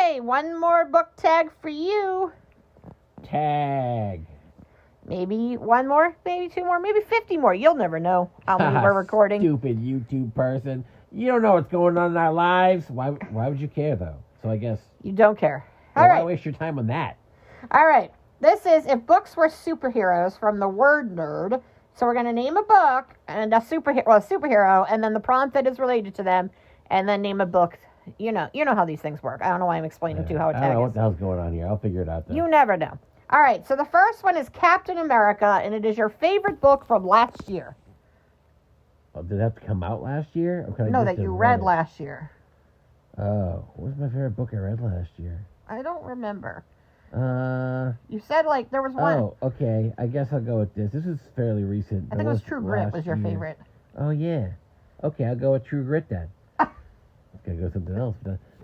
Okay, one more book tag for you. Tag. Maybe one more, maybe two more, maybe 50 more. You'll never know how many we're recording. Stupid YouTube person. You don't know what's going on in our lives. Why would you care, though? So I guess... You don't care. All All right. right. Why waste your time on that? All right. This is If Books Were Superheroes from the Word Nerd. So we're going to name a book and a superhero, and then the prompt that is related to them, and then name a book. You know how these things work. I don't know why I'm explaining to you how a tag I don't know is. what the hell's going on here. I'll figure it out, though. You never know. All right, so the first one is Captain America, and it is your favorite book from last year. Oh, did that come out last year? No, that you read last year. Oh, what was my favorite book I read last year? I don't remember. You said, there was one. Oh, okay. I guess I'll go with this. This is fairly recent. I think it was True Grit was your favorite. Oh, yeah. Okay, I'll go with True Grit then. I was going to go with something else.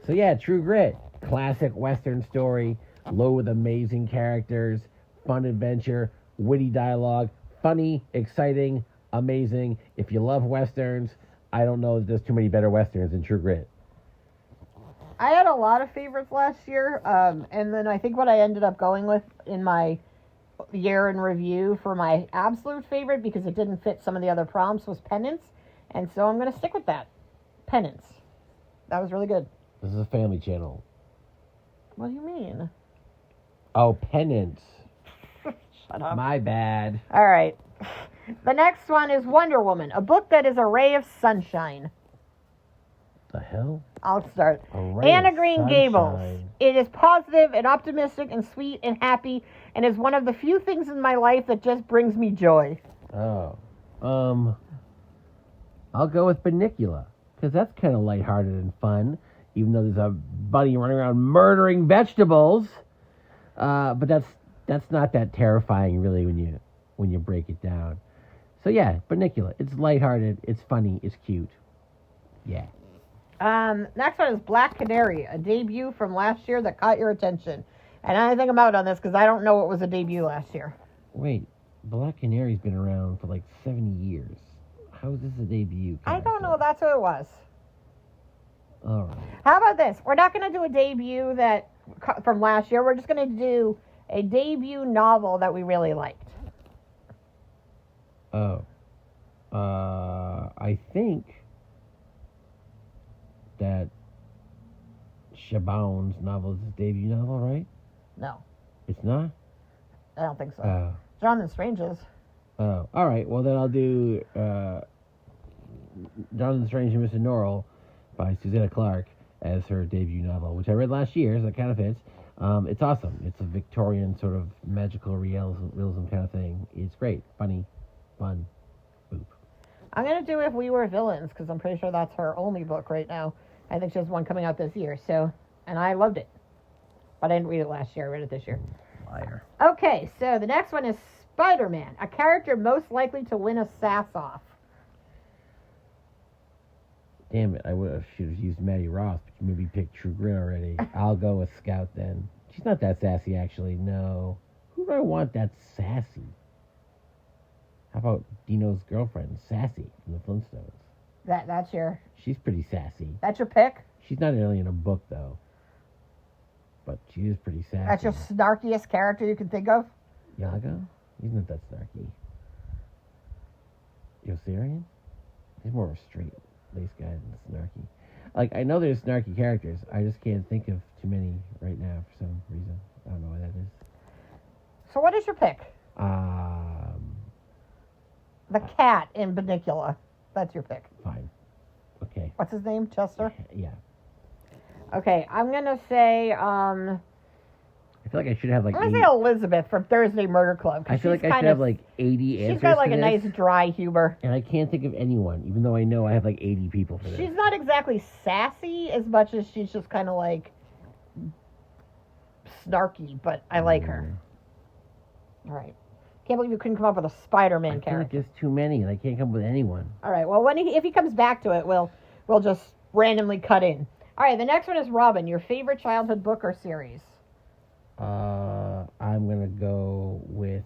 So, yeah, True Grit. Classic Western story. Loaded with amazing characters. Fun adventure. Witty dialogue. Funny. Exciting. Amazing. If you love Westerns, I don't know if there's too many better Westerns than True Grit. I had a lot of favorites last year, and then I think what I ended up going with in my year in review for my absolute favorite, because it didn't fit some of the other prompts, was Penance, and so I'm going to stick with that. Penance. That was really good. This is a family channel. What do you mean? Oh, Penance. Shut up. My bad. All right. The next one is Wonder Woman, a book that is a ray of sunshine. The hell? I'll start. Ray Anna of Green sunshine. Gables. It is positive and optimistic and sweet and happy, and is one of the few things in my life that just brings me joy. Oh. I'll go with Bunnicula, because that's kind of lighthearted and fun, even though there's a bunny running around murdering vegetables. But that's not that terrifying, really, when you break it down. So yeah, Bunnicula. It's lighthearted, it's funny, it's cute. Yeah. Next one is Black Canary, a debut from last year that caught your attention. And I think I'm out on this because I don't know what was a debut last year. Wait, Black Canary's been around for 70 years. How is this a debut character? I don't know. That's who it was. All right. How about this? We're not going to do a debut from last year. We're just going to do a debut novel that we really liked. Oh. I think that Shaboun's novel is his debut novel, right? No. It's not? I don't think so. Oh. Jonathan Strange's. Oh. All right. Well, then I'll do Jonathan Strange and Mr. Norrell by Susanna Clarke as her debut novel, which I read last year, so it kind of fits. It's awesome. It's a Victorian sort of magical realism kind of thing. It's great. Funny. Fun. Boop. I'm going to do If We Were Villains, because I'm pretty sure that's her only book right now. I think she has one coming out this year, and I loved it. But I didn't read it last year. I read it this year. Liar. Okay, so the next one is Spider-Man, a character most likely to win a sass-off. Damn it, should have used Maddie Ross, but you maybe picked True Grit already. I'll go with Scout then. She's not that sassy, actually, no. Who do I want that's sassy? How about Dino's girlfriend, Sassy, from the Flintstones? That's your... She's pretty sassy. That's your pick? She's not really in a book, though. But she is pretty sassy. That's your snarkiest character you can think of? Yago? He's not that snarky. Yossarian? He's more of a straight-laced guy than snarky. I know there's snarky characters. I just can't think of too many right now for some reason. I don't know why that is. So what is your pick? The cat in Bunnicula. That's your pick. Fine. Okay. What's his name? Chester? Yeah. Okay, I'm going to say, I feel like I should have I'm going to say Elizabeth from Thursday Murder Club. I feel like I should have 80 answers. She's got to a this, nice dry humor. And I can't think of anyone, even though I know I have 80 people for this. She's not exactly sassy as much as she's just kind of snarky, but I like her. All right. Can't believe you couldn't come up with a Spider-Man character. I feel like there's too many, and I can't come up with anyone. All right. Well, if he comes back to it, we'll just randomly cut in. All right. The next one is Robin. Your favorite childhood book or series? I'm gonna go with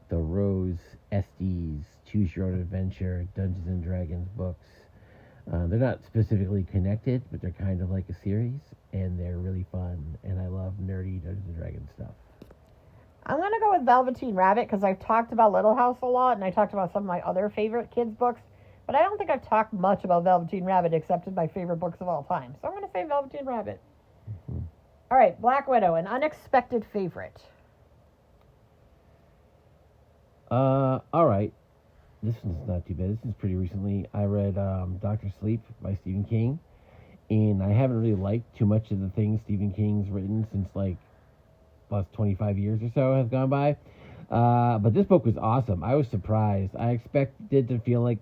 the Rose Estes Choose Your Own Adventure Dungeons and Dragons books. They're not specifically connected, but they're kind of like a series, and they're really fun. And I love nerdy Dungeons and Dragons stuff. I'm going to go with Velveteen Rabbit because I've talked about Little House a lot, and I talked about some of my other favorite kids' books. But I don't think I've talked much about Velveteen Rabbit except in my favorite books of all time. So I'm going to say Velveteen Rabbit. Mm-hmm. All right, Black Widow, an unexpected favorite. All right. This one's not too bad. This is pretty recently. I read Dr. Sleep by Stephen King, and I haven't really liked too much of the things Stephen King's written since like last 25 years or so have gone by. But this book was awesome. I was surprised. I expected to feel like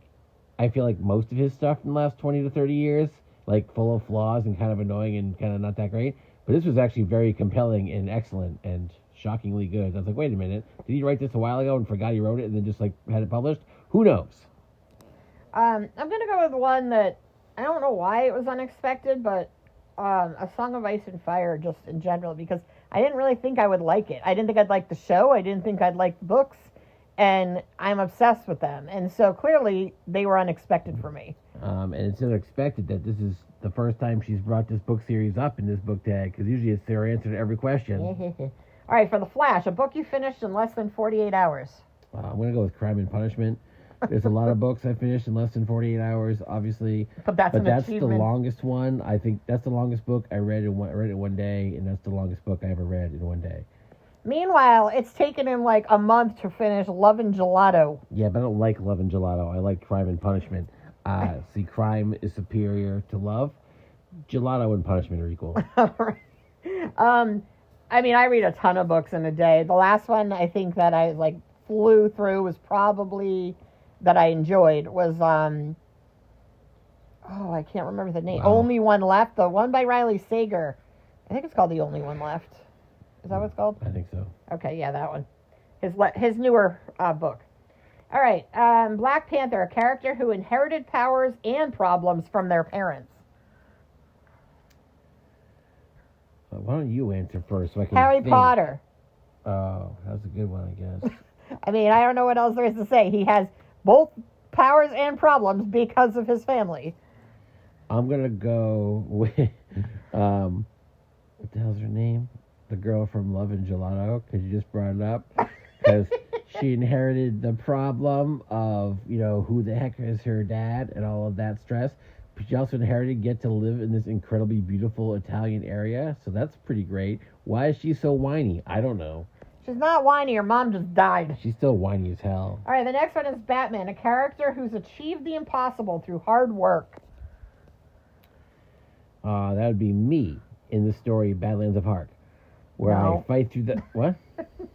most of his stuff in the last 20 to 30 years, like full of flaws and kind of annoying and kind of not that great. But this was actually very compelling and excellent and shockingly good. I was like, wait a minute, did he write this a while ago and forgot he wrote it and then just like had it published? Who knows? I'm going to go with one that I don't know why it was unexpected, but A Song of Ice and Fire just in general, because I didn't really think I would like it. I didn't think I'd like the show. I didn't think I'd like the books. And I'm obsessed with them. And so clearly they were unexpected for me. And it's unexpected that this is the first time she's brought this book series up in this book tag, because usually it's their answer to every question. All right, for The Flash, a book you finished in less than 48 hours. I'm going to go with Crime and Punishment. There's a lot of books I finished in less than 48 hours, obviously. But that's the longest one. I think that's the longest book I read in one day, and that's the longest book I ever read in one day. Meanwhile, it's taken him like a month to finish Love and Gelato. Yeah, but I don't like Love and Gelato. I like Crime and Punishment. See, crime is superior to love. Gelato and punishment are equal. I mean, I read a ton of books in a day. The last one I think that I like flew through was probably that I enjoyed was I can't remember the name. Wow. Only One Left, the one by Riley Sager. I think it's called The Only One Left. Is that what it's called? I think so. Okay, yeah, that one. His newer book. All right, Black Panther, a character who inherited powers and problems from their parents. Why don't you answer first so I can Harry think. Potter. Oh, that's a good one, I guess. I mean, I don't know what else there is to say. He has both powers and problems because of his family. I'm going to go with, what the hell's her name? The girl from Love and Gelato, because you just brought it up. Because she inherited the problem of, who the heck is her dad and all of that stress. But she also inherited get to live in this incredibly beautiful Italian area. So that's pretty great. Why is she so whiny? I don't know. She's not whiny. Her mom just died. She's still whiny as hell. All right, the next one is Batman, a character who's achieved the impossible through hard work. That would be me in the story Badlands of Hark, where No. I fight through the... What?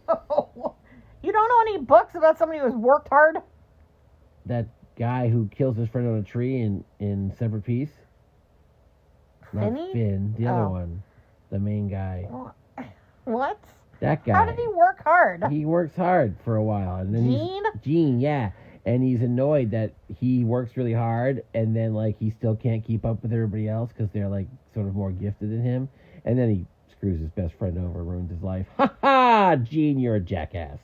No. You don't know any books about somebody who's worked hard? That guy who kills his friend on a tree in Separate Peace? Not Finny? Finn, the other one. The main guy. What? That guy. How did he work hard? He works hard for a while. And then Gene, yeah. And he's annoyed that he works really hard and then, he still can't keep up with everybody else because they're, sort of more gifted than him. And then he screws his best friend over, ruins his life. Ha ha! Gene, you're a jackass.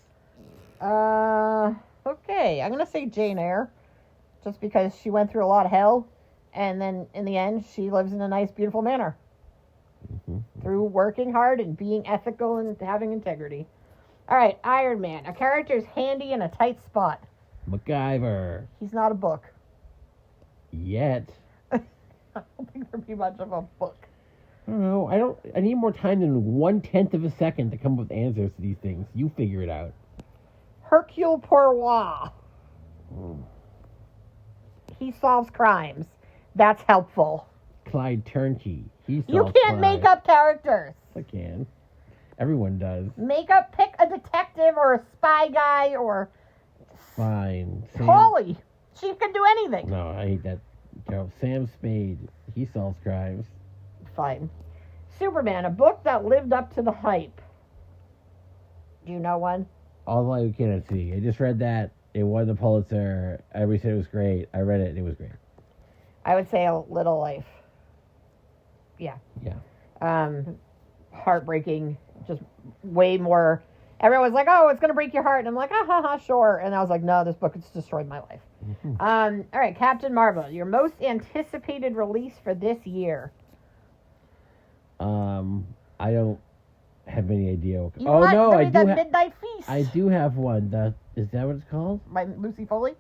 Okay. I'm going to say Jane Eyre. Just because she went through a lot of hell. And then, in the end, she lives in a nice, beautiful manner. Mm-hmm. Through working hard and being ethical and having integrity. All right, Iron Man. A character's handy in a tight spot. MacGyver. He's not a book. Yet. I don't think there'd be much of a book. I don't know. I need more time than 1/10 of a second to come up with answers to these things. You figure it out. Hercule Poirot. Mm. He solves crimes. That's helpful. Clyde Turnkey. He You solves can't crime. make up characters. I can. Everyone does. Pick a detective or a spy guy or Fine. Holly. She can do anything. No, I hate that. Sam Spade. He solves crimes. Fine. Superman, a book that lived up to the hype. Do you know one? All I Cannot See. I just read that. It won the Pulitzer. Everybody said it was great. I read it and it was great. I would say A Little Life. Yeah. Yeah. Heartbreaking. Just way more. Everyone's like, oh, it's going to break your heart. And I'm like, sure. And I was like, no, this book has destroyed my life. All right, Captain Marvel, your most anticipated release for this year. I don't have any idea. You know what? No, I do. Midnight Feast. I do have one. Is that what it's called? By Lucy Foley.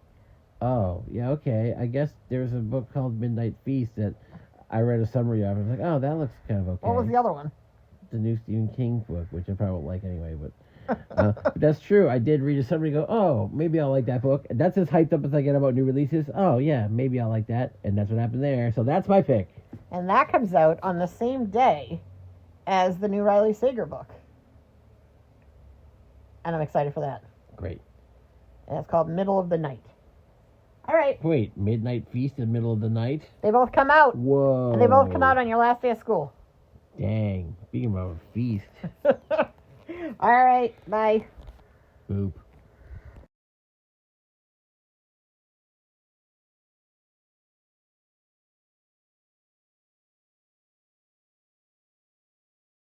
Oh, yeah, okay. I guess there's a book called Midnight Feast that I read a summary of. I was like, oh, that looks kind of okay. What was the other one? The new Stephen King book, which I probably won't like anyway, but that's true. I did read a summary and go, oh, maybe I'll like that book. And that's as hyped up as I get about new releases. Oh, yeah, maybe I'll like that. And that's what happened there. So that's my pick. And that comes out on the same day as the new Riley Sager book. And I'm excited for that. Great. And it's called Middle of the Night. All right. Wait, Midnight Feast in the middle of the night? They both come out. Whoa. And they both come out on your last day of school. Dang. Speaking about a feast. All right. Bye. Boop.